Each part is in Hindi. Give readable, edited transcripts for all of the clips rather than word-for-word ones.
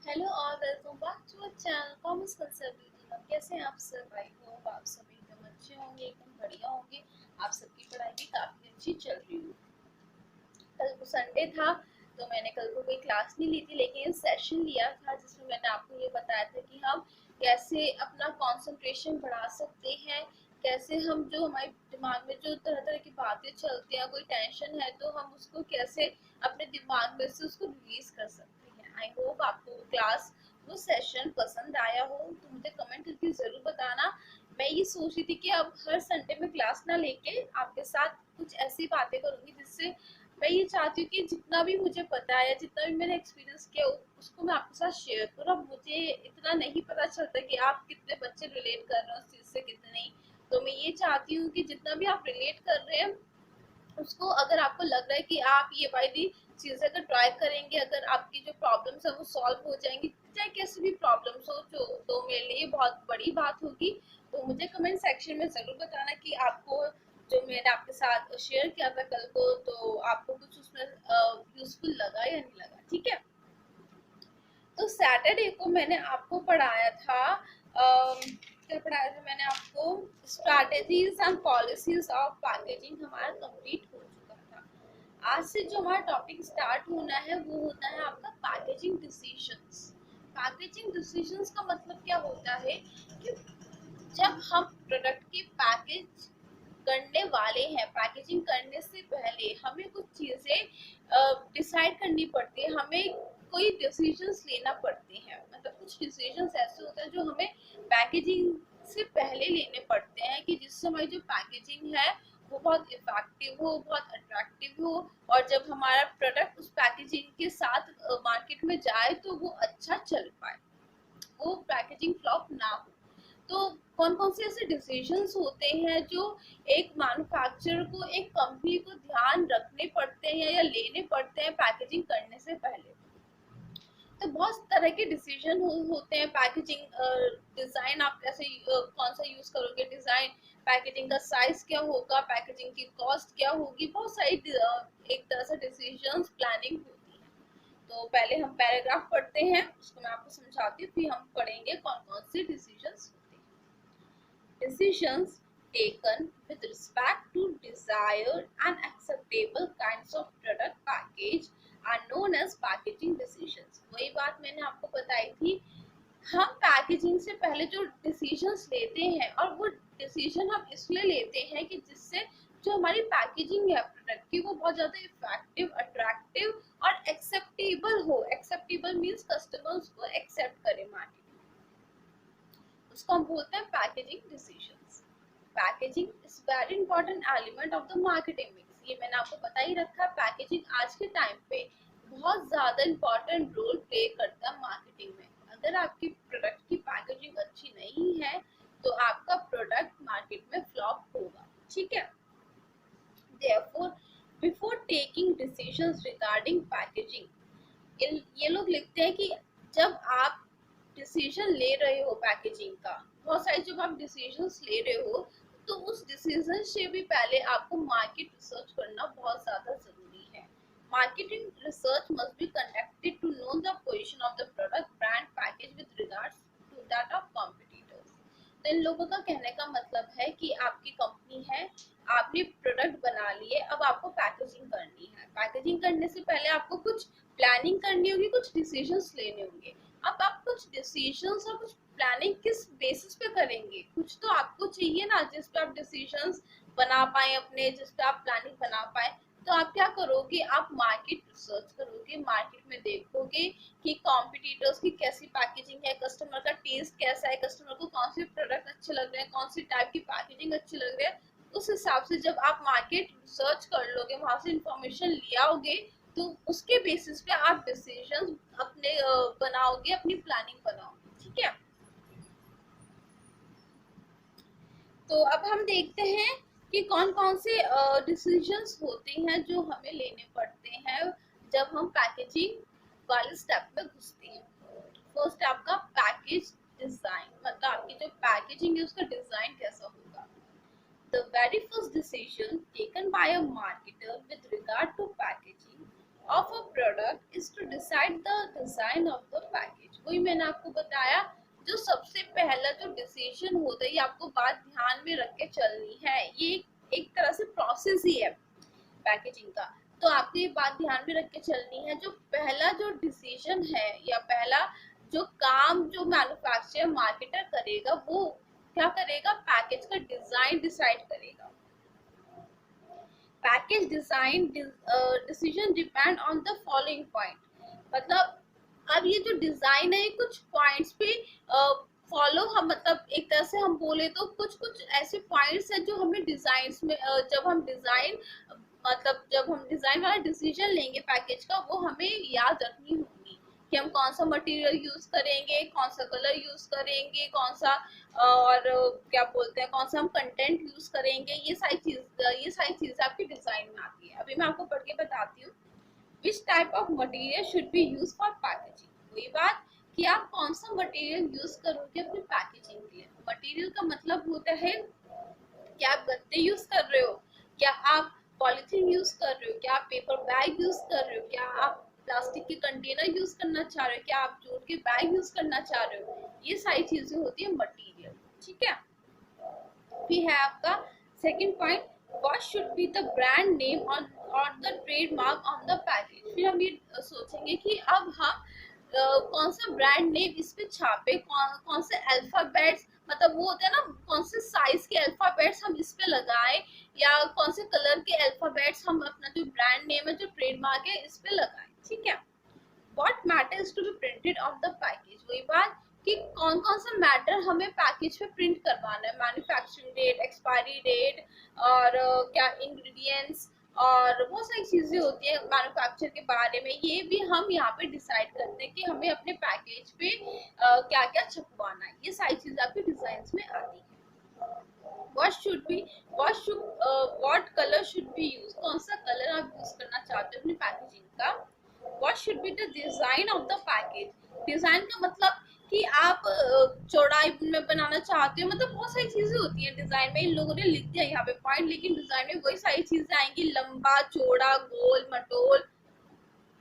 हेलो और welcome back to our channel commerce consultant. कैसे हैं आप सब? आई होप आप सब एकदम अच्छे होंगे, एकदम बढ़िया होंगे। आप सबकी पढ़ाई भी काफी अच्छी चल रही होगी। कल को संडे था तो मैंने कल को कोई क्लास नहीं ली थी, लेकिन सेशन लिया था जिसमें मैंने आपको ये बताया था कि हम कैसे अपना कंसंट्रेशन बढ़ा सकते हैं, कैसे हम जो हमारे दिमाग में जो तरह तरह की बातें चलती हैं, कोई टेंशन है तो हम उसको कैसे अपने दिमाग में से उसको रिलीज कर सकते हैं। आई होप आपको वो क्लास, वो सेशन पसंद आया हो, तो मुझे कमेंट करके जरूर बताना। मैं ये सोच रही थी कि अब हर संडे में क्लास ना लेके आपके साथ कुछ ऐसी बातें करूंगी जिससे मैं ये चाहती हूँ कि जितना भी मुझे पता है, जितना भी मैंने एक्सपीरियंस किया उसको मैं आपके साथ शेयर करूँ। अब मुझे इतना नहीं पता चलता कि आप कितने बच्चे रिलेट कर रहे हो उस चीज से, कितने नहीं। तो मैं ये चाहती हूँ कि जितना भी आप रिलेट कर रहे हैं उसको, अगर आपको लग रहा है कि आप ये वाली चीजें अगर ट्राई करेंगे, अगर आपकी जो प्रॉब्लम्स है वो सॉल्व हो जाएंगी, चाहे कैसी भी प्रॉब्लम्स हो, जो तो मेरे लिए बहुत बड़ी बात होगी। तो मुझे कमेंट सेक्शन में जरूर बताना कि आपको जो मैंने आपके साथ शेयर किया था कल को, तो आपको कुछ उसमें यूजफुल लगा या नहीं लगा। ठीक है। तो सैटरडे को मैंने आपको पढ़ाया था, क्या पढ़ाया था मैंने आपको? Strategies and policies of packaging हमारा कंप्लीट हो चुका था। आज से जो हमारा टॉपिक स्टार्ट होना है वो होता है आपका पैकेजिंग डिसीजंस। पैकेजिंग डिसीजंस का मतलब क्या होता है कि जब हम प्रोडक्ट की पैकेज करने वाले हैं, पैकेजिंग करने से पहले हमें कुछ चीजें डिसाइड करनी पड़ती है, हमें कोई डिसीजंस लेना पड़ते हैं। मतलब कुछ डिसीजंस ऐसे होते हैं जो हमें पैकेजिंग से पहले लेने पड़ते हैं कि जिससे हमारी जो पैकेजिंग है वो बहुत इफेक्टिव हो, बहुत अट्रैक्टिव हो, और जब हमारा प्रोडक्ट उस पैकेजिंग के साथ मार्केट में जाए तो वो अच्छा चल पाए, वो पैकेजिंग फ्लॉप ना हो। तो कौन कौन से ऐसे डिसीजंस होते हैं जो एक मैन्युफैक्चरर को, एक कंपनी को ध्यान रखने पड़ते हैं या लेने पड़ते हैं पैकेजिंग करने से पहले? तो बहुत तरह के डिसीजन होते हैं। पैकेजिंग डिजाइन, आप कैसे कौन सा यूज करोगे डिजाइन, पैकेजिंग का साइज क्या होगा, पैकेजिंग की कॉस्ट क्या होगी, बहुत सारी एक तरह से डिसीजन प्लानिंग होती है। तो पहले हम पैराग्राफ पढ़ते हैं, उसको मैं आपको समझाती हूँ, फिर हम पढ़ेंगे कौन कौन से डिसीजंस होते हैं। Decisions taken with respect to desired and acceptable kinds of product package are known as packaging decisions। वही बात मैंने आपको बताई थी, हम पैकेजिंग से पहले जो डिसीजंस लेते हैं, और वो डिसीजन हम इसलिए लेते हैं कि जिससे जो हमारी पैकेजिंग है प्रोडक्ट की वो बहुत ज्यादा इफेक्टिव, अट्रैक्टिव और एक्सेप्टेबल हो। एक्सेप्टेबल मीन्स कस्टमर उसको एक्सेप्ट करे मार्केट, उसको हम बोलते हैं packaging decisions. Packaging is very important element of the marketing mix. ये मैंने आपको बता ही रखा, पैकेजिंग आज के टाइम पे बहुत ज्यादा इंपॉर्टेंट रोल प्ले करता है मार्केटिंग में। अगर आपकी प्रोडक्ट की पैकेजिंग अच्छी नहीं है तो आपका प्रोडक्ट मार्केट में फ्लॉप होगा। ठीक है। Therefore, before taking decisions regarding packaging, ये लोग लिखते हैं कि जब आप डिसीजन ले रहे हो पैकेजिंग का, बहुत सारे जब आप डिसीजन ले रहे हो, तो उस डिसीजन से भी पहले आपको मार्केट रिसर्च करना बहुत ज्यादा जरूरी है। Marketing research must be conducted to know the position of the product, brand, package with regards to that of competitors. तो इन लोगों का कहने का मतलब है कि आपकी कंपनी है, आपने प्रोडक्ट बना लिए, अब आपको पैकेजिंग करनी है। पैकेजिंग करने से पहले आपको कुछ प्लानिंग करनी होगी, कुछ डिसीजंस लेने होंगे। अब आप कुछ डिसीजंस और कुछ प्लानिंग किस बेसिस पे करेंगे? कुछ तो आपको चाहिए ना जिस पे आप डिसीजंस बना पाए अपने, जिस पे आप प्लानिंग बना पाए। तो आप क्या करोगे? आप मार्केट रिसर्च करोगे, मार्केट में देखोगे कि कॉम्पिटिटर्स की कैसी पैकेजिंग है, कस्टमर का टेस्ट कैसा है, कस्टमर को कौन से प्रोडक्ट अच्छे लग रहे हैं, कौन सी टाइप की पैकेजिंग अच्छी लग रही है। उस हिसाब से जब आप मार्केट रिसर्च कर लोगे, वहां से इंफॉर्मेशन ले आओगे, तो उसके बेसिस पे आप डिसीजन अपने बनाओगे, अपनी प्लानिंग बनाओगे। ठीक है। तो अब हम देखते हैं कि कौन कौन से डिसीजंस होते हैं जो हमें लेने पड़ते हैं जब हम पैकेजिंग वाले स्टेप में घुसते हैं। फर्स्ट आपका पैकेज डिजाइन, मतलब आपकी जो पैकेजिंग है उसका डिजाइन कैसा होगा। The very first decision taken by a marketer with regard to packaging of a product is to decide the design of the package। वही मैंने आपको बताया, जो सबसे पहला जो डिसीजन होता है, ये आपको बात ध्यान में रख के चलनी है, ये एक तरह से प्रोसेस ही है पैकेजिंग का। तो आपको ये बात ध्यान में रख के चलनी है, जो पहला जो डिसीजन है या पहला जो काम जो मैन्युफैक्चरर मार्केटर करेगा, वो क्या करेगा, पैकेज का डिजाइन डिसाइड करेगा। Package design decision depend on the following point. मतलब अब ये जो डिजाइन है, कुछ पॉइंट्स पे फॉलो हम, मतलब एक तरह से हम बोले तो कुछ कुछ ऐसे पॉइंट्स हैं जो हमें डिजाइन में जब हम डिजाइन वाला डिसीजन लेंगे पैकेज का, वो हमें याद रखनी होगी कि हम कौन सा मटेरियल यूज करेंगे, कौन सा कलर यूज करेंगे, कौन सा और क्या बोलते हैं, कौन सा हम कंटेंट यूज करेंगे। ये सारी चीजें आपकी डिजाइन में आती है। अभी मैं आपको पढ़ के बताती हूँ। Which type of material should be used for packaging? वही बात कि आप कौन सा मटेरियल यूज करोगे अपनी पैकेजिंग के लिए। मटेरियल का मतलब होता है क्या आप गत्ते यूज कर रहे हो, क्या आप पॉलिथीन यूज कर रहे हो, क्या आप पेपर बैग यूज कर रहे हो, क्या आप प्लास्टिक के कंटेनर यूज करना चाह रहे हो, क्या आप जूट के बैग यूज करना चाह रहे हो। ये सारी चीजें होती है मटेरियल। ठीक है, फिर है आपका second point, what should be the brand name on और the trademark on the package. फिर हम ये सोचेंगे कि अब हम कौन सा ब्रांड नेम इस पे छापे, कौन से अल्फाबेट्स, मतलब वो होता है ना, कौन से साइज के अल्फाबेट्स हम इस पे लगाएं, या कौन से कलर के अल्फाबेट्स हम अपना जो ब्रांड नेम है, जो ट्रेडमार्क है, इस पे लगाएं। ठीक है, what matters to be printed on the package. वही बात कि कौन कौन सा मैटर हमें पैकेज पे प्रिंट करवाना है, मैन्युफैक्चरिंग डेट, एक्सपायरी डेट, और क्या इंग्रेडिएंट्स, और बहुत सारी चीजें होती है मैन्युफैक्चर के बारे में। ये भी हम यहाँ पे डिसाइड करते हैं कि हमें अपने पैकेज पे क्या क्या छपवाना है। ये सारी चीजें आपके डिजाइन में आती है। what color should be used, कौन सा कलर आप यूज करना चाहते हो अपनी पैकेजिंग का। what should be the design of the package, design का मतलब कि आप चौड़ाई में बनाना चाहते हो, मतलब बहुत सारी चीजें होती हैं डिजाइन में। इन लोगों ने लिख दिया यहाँ पे पॉइंट, लेकिन डिजाइन में वही सारी चीजें आएंगी, लंबा चौड़ा गोल मटोल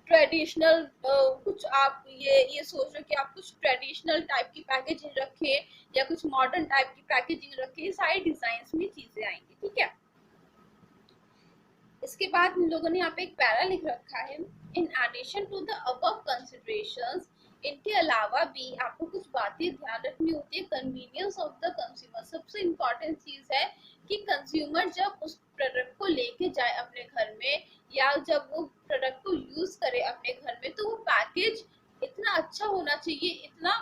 ट्रेडिशनल। कुछ आप ये सोच रहे कि आप कुछ ट्रेडिशनल टाइप की पैकेजिंग रखें या कुछ मॉडर्न टाइप की पैकेजिंग रखें, सारे डिजाइन में चीजें आएंगी। ठीक है, इसके बाद इन लोगों ने यहाँ पे एक पैरा लिख रखा है, in addition to the above considerations, इनके अलावा भी आपको कुछ बातें ध्यान रखनी होती है। कन्वीनियंस ऑफ द कंज्यूमर, सबसे इम्पोर्टेंट चीज है कि कंज्यूमर जब उस प्रोडक्ट को लेके जाए अपने घर में, या जब वो प्रोडक्ट को यूज करे अपने घर में, तो वो पैकेज इतना अच्छा होना चाहिए, इतना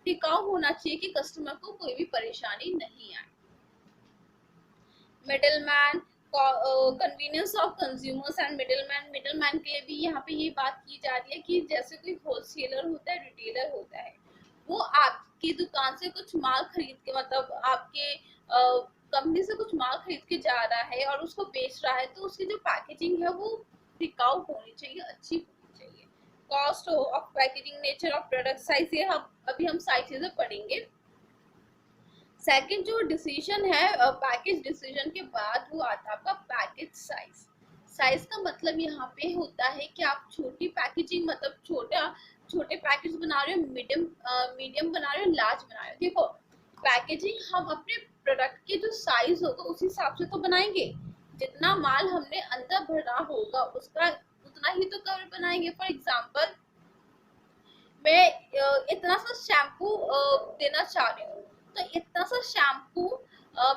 टिकाऊ होना चाहिए कि कस्टमर को कोई भी परेशानी नहीं आए। Middleman, convenience of consumers and middleman के लिए भी यहाँ पे ये बात की जा रही है कि जैसे कोई होलसेलर होता है, रिटेलर होता है, वो आपकी दुकान से कुछ माल खरीद के, मतलब आपके कंपनी से कुछ माल खरीद के जा रहा है और उसको बेच रहा है, तो उसकी जो पैकेजिंग है वो टिकाऊ होनी चाहिए, अच्छी होनी चाहिए। Cost of packaging, nature of product, size, ये हम अभी हम सारी चीजें पढ़ेंगे। सेकंड जो डिसीजन है पैकेज डिसीजन के बाद, वो आता है आपका पैकेज साइज। साइज का मतलब यहाँ पे होता है कि आप छोटी पैकेजिंग, मतलब छोटे पैकेज बना रहे हो, मीडियम बना रहे हो, लार्ज बना रहे हो। देखो, पैकेजिंग हम अपने प्रोडक्ट के जो साइज होगा उस हिसाब से तो बनाएंगे, जितना माल हमने अंदर भरा होगा उसका उतना ही तो कवर बनाएंगे। फॉर एग्जाम्पल, मैं इतना सा शैम्पू देना चाह रही हूँ, तो इतना सा शैम्पू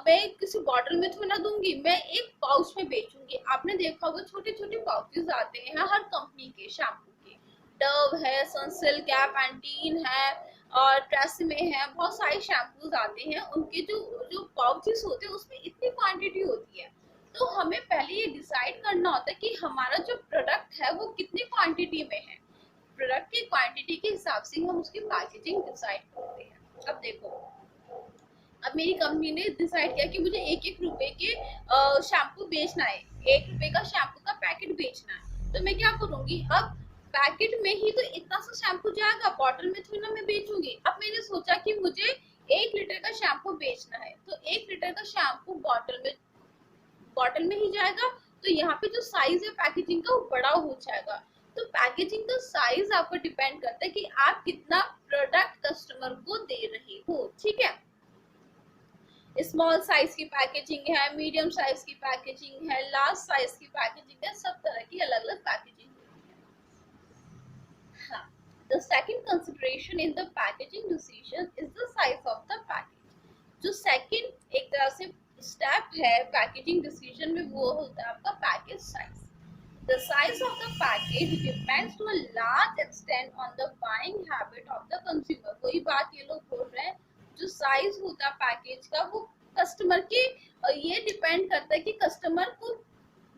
मैं किसी बॉटल में थोड़ी ना दूंगी, मैं एक पाउच में बेचूंगी। आपने देखा होगा छोटे छोटे पाउचेस आते हैं हर कंपनी के शैम्पू के, डव है, सनसिल्क है, पैंटीन है, और ट्रेसेमे है, बहुत सारे शैम्पूज आते हैं। उनके जो जो पाउचेस होते हैं उसमें इतनी क्वांटिटी होती है, तो हमें पहले ये डिसाइड करना होता है कि हमारा जो प्रोडक्ट है वो कितनी क्वांटिटी में है। प्रोडक्ट की क्वांटिटी के हिसाब से हम उसकी पैकेजिंग डिसाइड करते हैं। अब देखो, अब मेरी कंपनी ने डिसाइड किया कि मुझे 1-1 रुपए के शैम्पू बेचना है, 1 रुपए का शैम्पू का पैकेट बेचना है, तो मैं क्या करूंगी, अब पैकेट में ही तो इतना सा शैम्पू जाएगा, बॉटल में थोड़ी ना मैं बेचूंगी। अब मैंने सोचा कि मुझे 1 लीटर का शैम्पू बेचना है, तो 1 लीटर का शैम्पू बॉटल में ही जाएगा, तो यहाँ पे जो साइज है पैकेजिंग का वो बड़ा हो जाएगा। पैकेजिंग का साइज आपको डिपेंड करता है कि आप कितना प्रोडक्ट कस्टमर को दे रहे हो, ठीक है। स्मॉल साइज की पैकेजिंग है, मीडियम साइज की पैकेजिंग है, लार्ज साइज की पैकेजिंग है, सब तरह की अलग अलग पैकेजिंग होती है। हाँ, the second consideration in the packaging decision is the size of the package। जो सेकंड एक तरह से स्टेप है पैकेजिंग डिसीजन में वो होता है आपका package size. The size of the package depends to a large extent on the buying habit of the consumer। वही बात ये लोग बोल रहे हैं, जो साइज होता है पैकेज का वो कस्टमर के ये डिपेंड करता है कि कस्टमर को,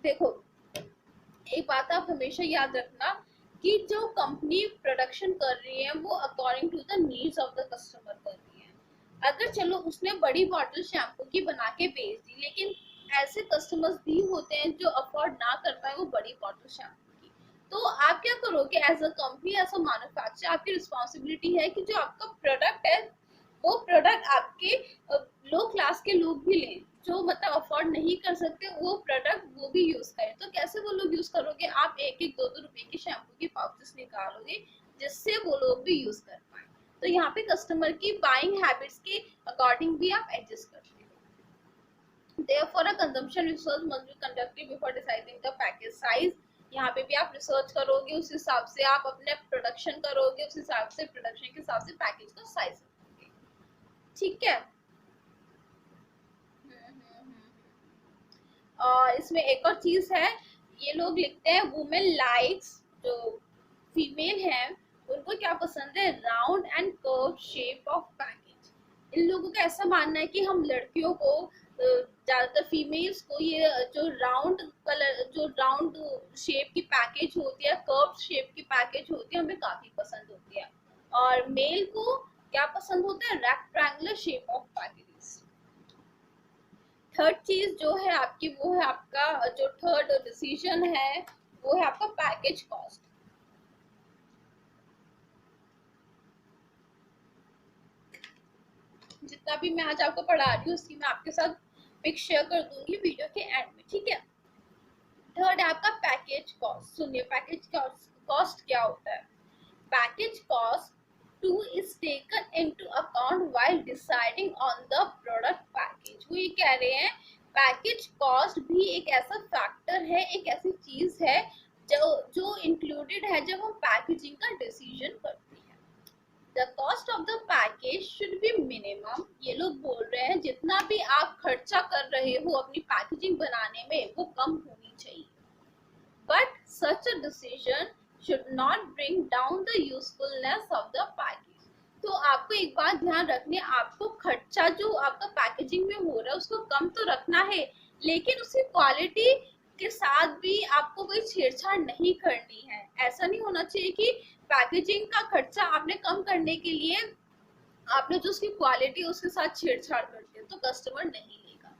देखो एक बात आप हमेशा याद रखना कि जो कंपनी प्रोडक्शन कर रही है वो according to the needs of the customer कर रही है। अगर चलो उसने बड़ी बॉटल शैम्पू की बना के बेच दी, लेकिन ऐसे कस्टमर्स भी होते हैं जो अफोर्ड ना कर पाए वो बड़ी बॉटल शैम्पू की, तो आप क्या करोगे as a company, as a manufacturer, आपकी रिस्पॉन्सिबिलिटी है कि जो आपका प्रोडक्ट है वो प्रोडक्ट आपके लो क्लास के लोग भी लें, जो मतलब अफोर्ड नहीं कर सकते वो प्रोडक्ट वो भी यूज करें। तो कैसे वो लोग यूज करोगे, आप एक एक दो दो रुपए के शैम्पू के पाउचेस निकालोगे जिससे वो लोग भी यूज कर पाए। तो यहाँ पे कस्टमर की बाइंग हैबिट्स के अकॉर्डिंग भी आप एडजस्ट करते हो। Therefore, a consumption research must be conducted before deciding the package size। यहाँ पे भी आप रिसर्च करोगे, उस हिसाब से आप अपने प्रोडक्शन करोगे, उस हिसाब से प्रोडक्शन के हिसाब से पैकेज का साइज रखोगे, ठीक है। और इसमें एक और चीज है, ये लोग लिखते हैं वुमेन लाइक्स, जो फीमेल हैं उनको क्या पसंद है, round and curve shape of package. इन लोगों का ऐसा मानना है कि हम लड़कियों को ज्यादातर फीमेल्स को ये जो राउंड कलर, जो राउंड शेप की पैकेज होती है, कर्व शेप की पैकेज होती है, हमें काफी पसंद होती है। और मेल को क्या पसंद होता है, rectangular shape of packages. Third चीज जो है आपकी वो है आपका जो थर्ड डिसीजन है वो है आपका पैकेज कॉस्ट। जितना भी मैं आज आपको पढ़ा रही हूँ उसकी मैं आपके साथ पिक शेयर कर दूंगी वीडियो के एंड में, ठीक है। थर्ड है आपका पैकेज कॉस्ट। सुनिए पैकेज कॉस्ट क्या होता है। Package cost two is taken into account while deciding on the product package. वो ये कह रहे हैं पैकेज कॉस्ट भी एक ऐसा फैक्टर है, एक ऐसी चीज है जो इंक्लूडेड है जब हम पैकेजिंग का डिसीजन करते हैं। The cost of the package should be minimum. ये लोग बोल रहे हैं जितना भी आप खर्चा कर रहे हो अपनी पैकेजिंग बनाने में वो कम होनी चाहिए। But such a decision should not bring down the usefulness of the package। तो आपको एक बात ध्यान रखनी है, आपको खर्चा जो आपका पैकेजिंग में हो रहा है उसको कम तो रखना है, लेकिन उसकी क्वालिटी के साथ भी आपको कोई छेड़छाड़ नहीं करनी है। ऐसा नहीं होना चाहिए कि पैकेजिंग का खर्चा आपने कम करने के लिए आपने जो उसकी क्वालिटी उसके साथ छेड़छाड़ कर दिया, तो कस्टमर नहीं लेगा।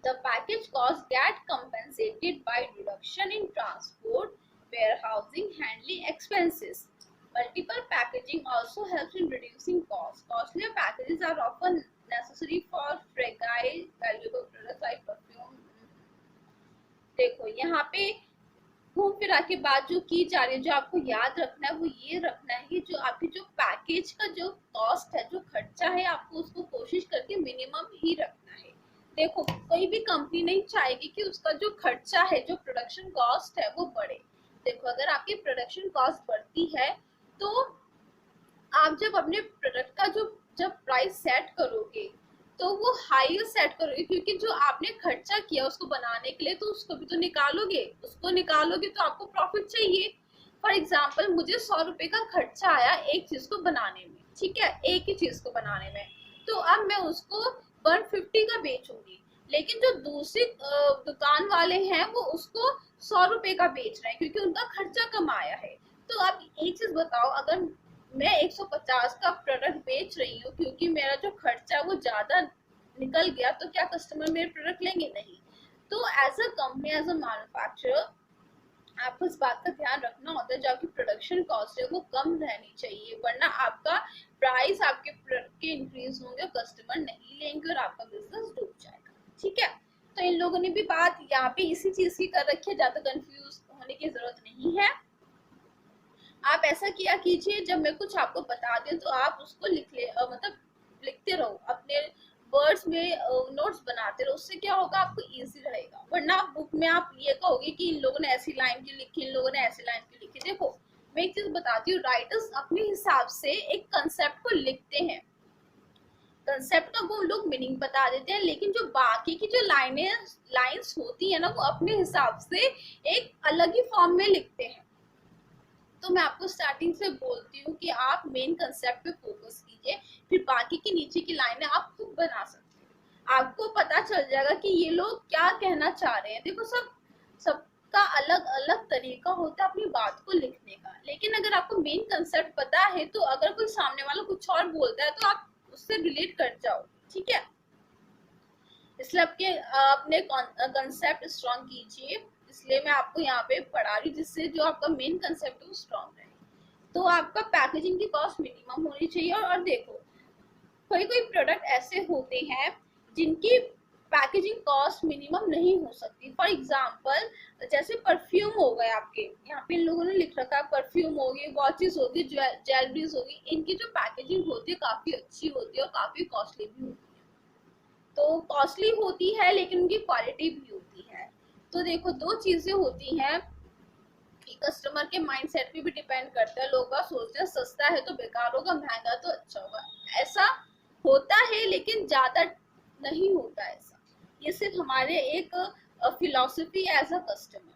The package cost get compensated by reduction in transport, warehousing, handling expenses। Multiple packaging also helps in reducing costs। Costlier packages are often necessary for fragile, valuable products like perfume। देखो यहाँ पे घूम फिरा के बात जो की जा रही है, जो आपको याद रखना है वो ये रखना है कि जो आपकी जो पैकेज का जो कॉस्ट है, जो खर्चा है, आपको उसको कोशिश करके मिनिमम ही रखना है। देखो कोई भी कंपनी नहीं चाहेगी कि उसका जो खर्चा है, जो प्रोडक्शन कॉस्ट है वो बढ़े। देखो अगर आपकी प्रोडक्शन कॉस्ट बढ़ती है तो आप जब अपने प्रोडक्ट का जब प्राइस सेट करोगे तो वो हाई सेट करोगे, क्योंकि जो आपने खर्चा किया उसको बनाने के लिए तो उसको भी तो निकालोगे, उसको निकालोगे तो आपको प्रॉफिट चाहिए। फॉर एग्जाम्पल मुझे 100 रुपए का खर्चा आया एक चीज को बनाने में, ठीक है, एक ही चीज को बनाने में, तो अब मैं उसको 150 का बेचूंगी, लेकिन जो दूसरी दुकान वाले हैं वो उसको 100 रुपए का बेच रहे हैं क्योंकि उनका खर्चा कम आया है। तो अब एक चीज बताओ, अगर मैं 150 का प्रोडक्ट बेच रही हूँ क्योंकि मेरा जो खर्चा वो ज्यादा निकल गया, तो क्या कस्टमर मेरे प्रोडक्ट लेंगे? नहीं। तो as a company, as a manufacturer आपको इस बात का ध्यान रखना होता है जो आपकी प्रोडक्शन कॉस्ट है वो कम रहनी चाहिए, वरना आपका प्राइस आपके प्रोडक्ट के इंक्रीज होंगे, कस्टमर नहीं लेंगे और आपका बिजनेस डूब जाएगा, ठीक है। तो इन लोगों ने भी बात यहाँ पे इसी चीज की कर रखी है, ज्यादा कंफ्यूज होने की जरूरत नहीं है। आप ऐसा किया कीजिए, जब मैं कुछ आपको बता दें तो आप उसको लिख ले, मतलब लिखते रहो अपने वर्ड्स में, नोट्स बनाते रहो। उससे क्या होगा, आपको इजी रहेगा। वरना बुक में आप ये कहोगे कि इन लोगों ने ऐसी लाइन क्यों लिखी, इन लोगों ने ऐसी लाइन क्यों लिखी। देखो मैं एक चीज बताती हूँ, राइटर्स अपने हिसाब से एक कंसेप्ट को लिखते हैं, कंसेप्ट का वो लोग मीनिंग बता देते हैं, लेकिन जो बाकी की जो लाइंस होती है ना, वो अपने हिसाब से एक अलग ही फॉर्म में लिखते हैं। तो मैं आपको स्टार्टिंग से बोलती हूँ कि आप मेन कंसेप्ट पे फोकस कीजिए, फिर बाकी की नीचे की लाइनें आप खुद बना सकते हैं। आपको पता चल जाएगा कि ये लोग क्या कहना चाह रहे हैं। देखो सबका अलग अलग तरीका होता है अपनी बात को लिखने का, लेकिन अगर आपको मेन कंसेप्ट पता है तो अगर कोई सामने वाला कुछ और बोलता है तो आप उससे रिलेट कर जाओ। ठीक है, इसलिए आपके अपने कंसेप्ट स्ट्रॉन्ग कीजिए। इसलिए मैं आपको यहाँ पे पढ़ा रही हूँ, जिससे जो आपका मेन कंसेप्ट है वो स्ट्रॉन्ग रहे। तो आपका पैकेजिंग की कॉस्ट मिनिमम होनी चाहिए। और देखो कोई कोई प्रोडक्ट ऐसे होते हैं जिनकी पैकेजिंग कॉस्ट मिनिमम नहीं हो सकती। फॉर एग्जाम्पल जैसे परफ्यूम हो गए, आपके यहाँ पे इन लोगों ने लिख रखा है परफ्यूम होगी, वॉचेस होगी, ज्वेलरीज होगी, इनकी जो पैकेजिंग होती है काफी अच्छी होती है और काफी कॉस्टली भी होती है। तो कॉस्टली होती है लेकिन उनकी क्वालिटी भी होती है। तो देखो दो चीजें होती हैं कि कस्टमर के माइंडसेट पे भी डिपेंड करता है। लोग बात सोचते हैं सस्ता है तो बेकार होगा, महंगा तो अच्छा होगा। ऐसा होता है लेकिन ज्यादा नहीं होता ऐसा। ये सिर्फ हमारे एक फिलॉसफी एज अ कस्टमर।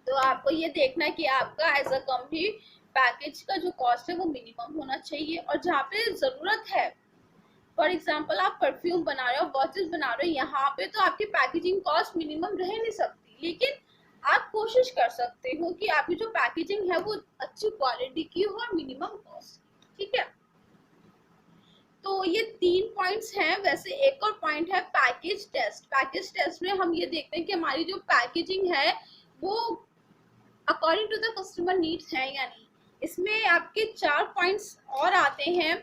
तो आपको ये देखना है कि आपका एज अ कंपनी पैकेज का जो कॉस्ट है वो मिनिमम होना चाहिए। और जहाँ पे जरूरत है, फॉर एग्जाम्पल आप परफ्यूम बना रहे हो, वॉचेस बना रहे हो, यहाँ पे तो आपकी पैकेजिंग कॉस्ट मिनिमम रह नहीं सकती, लेकिन आप कोशिश कर सकते हो कि आपकी जो पैकेजिंग है वो अच्छी क्वालिटी की हो और मिनिमम कॉस्ट। ठीक है, तो ये 3 पॉइंट्स हैं। वैसे एक और पॉइंट है पैकेज टेस्ट। पैकेज टेस्ट में हम ये देखते हैं कि हमारी जो पैकेजिंग है वो according to the customer needs है या नहीं। इसमें आपके 4 पॉइंट्स और आते हैं,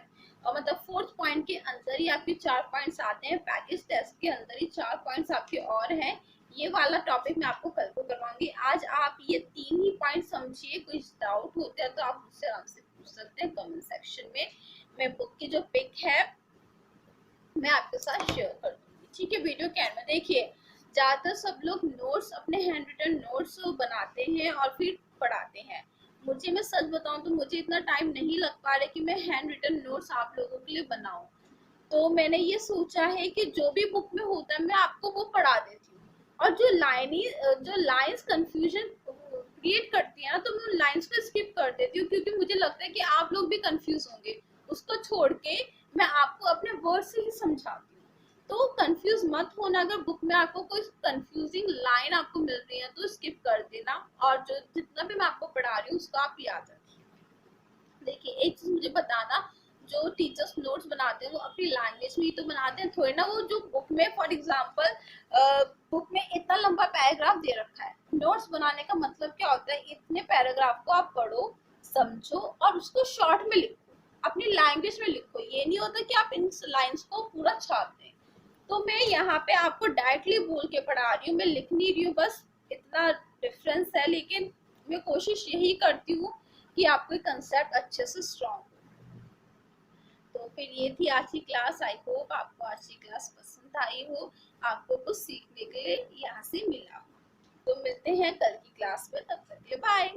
और मतलब 4th पॉइंट के अंदर ही आपके 4 पॉइंट्स आते हैं, पैकेज टेस्ट के अंदर ही 4 पॉइंट्स आपके और हैं। ये वाला टॉपिक मैं आपको कल को करवाऊंगी। आज आप ये 3 ही पॉइंट समझिए। कोई डाउट होता है तो आप मुझसे आराम से पूछ सकते हैं कमेंट सेक्शन में। मैं बुक की जो पिक है मैं आपके साथ शेयर कर दूंगी। ठीक है, वीडियो के एंड में देखिए ज्यादातर सब लोग नोट्स, अपने हैंड रिटन नोट्स बनाते हैं और फिर पढ़ाते हैं। मुझे, मैं सच बताऊं तो मुझे इतना टाइम नहीं लग पा रहा कि मैं हैंड रिटन नोट्स आप लोगों के लिए बनाऊं। तो मैंने ये सोचा है कि जो भी बुक में होता है मैं आपको वो पढ़ा देती हूँ। और जो लाइंस कंफ्यूजन क्रिएट करती है ना, तो मैं उन लाइंस को स्किप कर देती हूँ, क्योंकि मुझे लगता है कि आप लोग भी कंफ्यूज होंगे। उसको छोड़ के मैं आपको अपने वर्ड से ही समझाती हूँ। तो कंफ्यूज मत होना। अगर बुक में आपको कोई कंफ्यूजिंग लाइन आपको मिल रही है तो स्किप कर देना, और जो जितना भी मैं आपको पढ़ा रही हूँ उसको आप याद रखिए। देखिए एक चीज मुझे बताना, जो टीचर्स नोट्स बनाते हैं वो अपनी लैंग्वेज में ही तो बनाते हैं, थोड़ी ना वो जो बुक में, फॉर एग्जांपल बुक में इतना लंबा पैराग्राफ दे रखा है। नोट्स बनाने का मतलब क्या होता है, इतने पैराग्राफ को आप पढ़ो, समझो और उसको शॉर्ट में लिखो, अपनी लैंग्वेज में लिखो। ये नहीं होता कि आप इन लाइंस को पूरा छाप दें। तो मैं यहाँ पे आपको डायरेक्टली बोल के पढ़ा रही हूँ, मैं लिख नहीं रही हूँ, बस इतना डिफरेंस है। लेकिन मैं कोशिश यही करती हूँ कि आपको कंसेप्ट अच्छे से स्ट्रॉन्ग हो। तो फिर ये थी आज की क्लास। आई होप आपको आज की क्लास पसंद आई हो, आपको कुछ सीखने के लिए यहाँ से मिला हो। तो मिलते हैं कल की क्लास में, तब तक के लिए बाय।